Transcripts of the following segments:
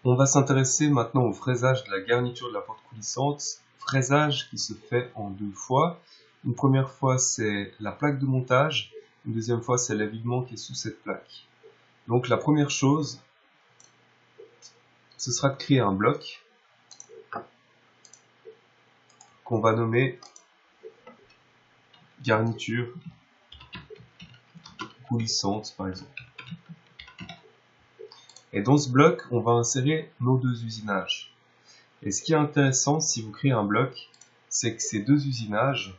On va s'intéresser maintenant au fraisage de la garniture de la porte coulissante, fraisage qui se fait en deux fois. Une première fois, c'est la plaque de montage, une deuxième fois, c'est l'avidement qui est sous cette plaque. Donc la première chose, ce sera de créer un bloc qu'on va nommer garniture coulissante par exemple. Et dans ce bloc, on va insérer nos deux usinages. Et ce qui est intéressant, si vous créez un bloc, c'est que ces deux usinages,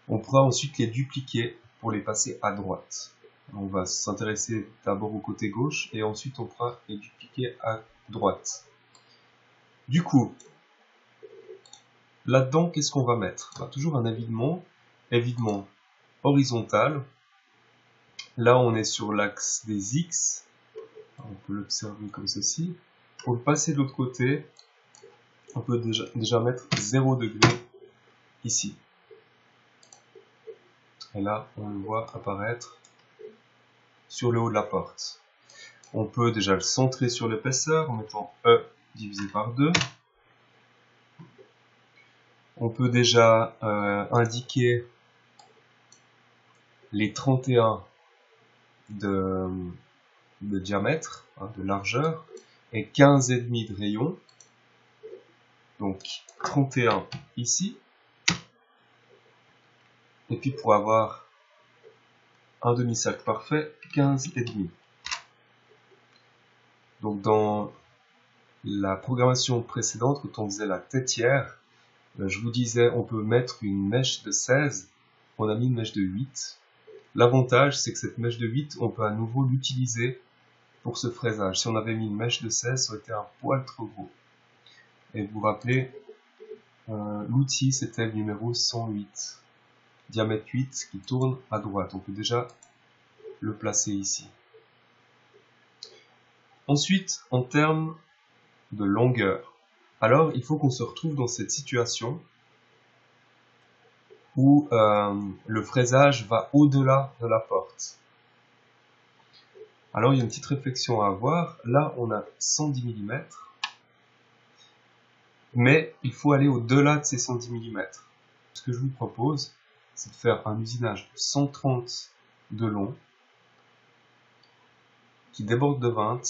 on pourra ensuite les dupliquer pour les passer à droite. On va s'intéresser d'abord au côté gauche et ensuite on pourra les dupliquer à droite. Du coup, là-dedans, qu'est-ce qu'on va mettre? Toujours un évidement horizontal. Là, on est sur l'axe des X. On peut l'observer comme ceci. Pour le passer de l'autre côté, on peut déjà mettre 0 degré ici. Et là, on le voit apparaître sur le haut de la porte. On peut déjà le centrer sur l'épaisseur en mettant E divisé par 2. On peut déjà indiquer les 31 de diamètre, de largeur, et 15,5 de rayon. Donc 31 ici. Et puis pour avoir un demi-cercle parfait, 15,5. Donc dans la programmation précédente, quand on faisait la têtière, je vous disais on peut mettre une mèche de 16, on a mis une mèche de 8. L'avantage, c'est que cette mèche de 8, on peut à nouveau l'utiliser pour ce fraisage. Si on avait mis une mèche de 16, ça aurait été un poil trop gros. Et vous vous rappelez, l'outil, c'était le numéro 108. Diamètre 8 qui tourne à droite. On peut déjà le placer ici. Ensuite, en termes de longueur. Alors, il faut qu'on se retrouve dans cette situation où le fraisage va au-delà de la porte. Alors, il y a une petite réflexion à avoir. Là, on a 110 mm. Mais il faut aller au-delà de ces 110 mm. Ce que je vous propose, c'est de faire un usinage de 130 de long qui déborde de 20,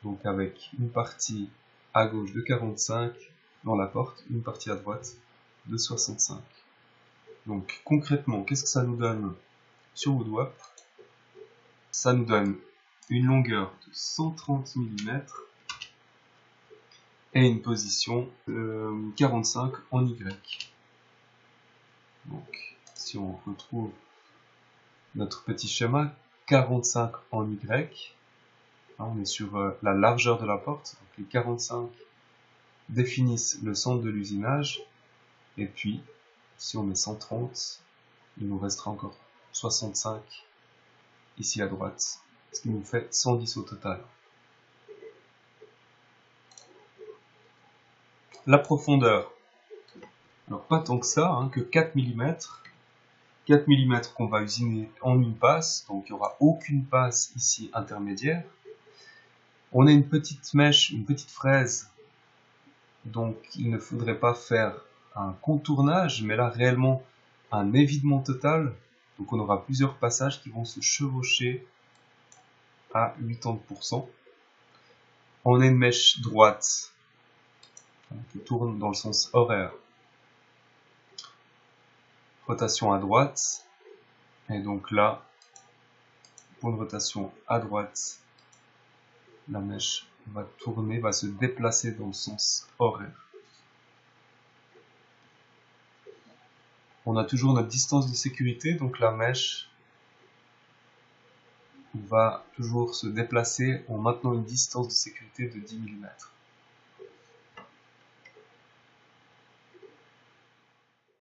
donc avec une partie à gauche de 45 dans la porte, une partie à droite de 65. Donc concrètement, qu'est-ce que ça nous donne sur Woodwap? Ça nous donne une longueur de 130 mm et une position 45 en Y. Donc si on retrouve notre petit schéma, 45 en Y, on est sur la largeur de la porte, donc les 45 définissent le centre de l'usinage, et puis si on met 130, il nous restera encore 65 ici à droite, ce qui nous fait 110 au total. La profondeur, alors pas tant que ça, que 4 mm. 4 mm qu'on va usiner en une passe, donc il n'y aura aucune passe ici intermédiaire. On a une petite mèche, une petite fraise, donc il ne faudrait pas faire un contournage, mais là réellement un évidement total. Donc on aura plusieurs passages qui vont se chevaucher à 80%. On a une mèche droite qui tourne dans le sens horaire. Rotation à droite. Et donc là, pour une rotation à droite, la mèche va tourner, va se déplacer dans le sens horaire. On a toujours notre distance de sécurité, donc la mèche va toujours se déplacer en maintenant une distance de sécurité de 10 mm.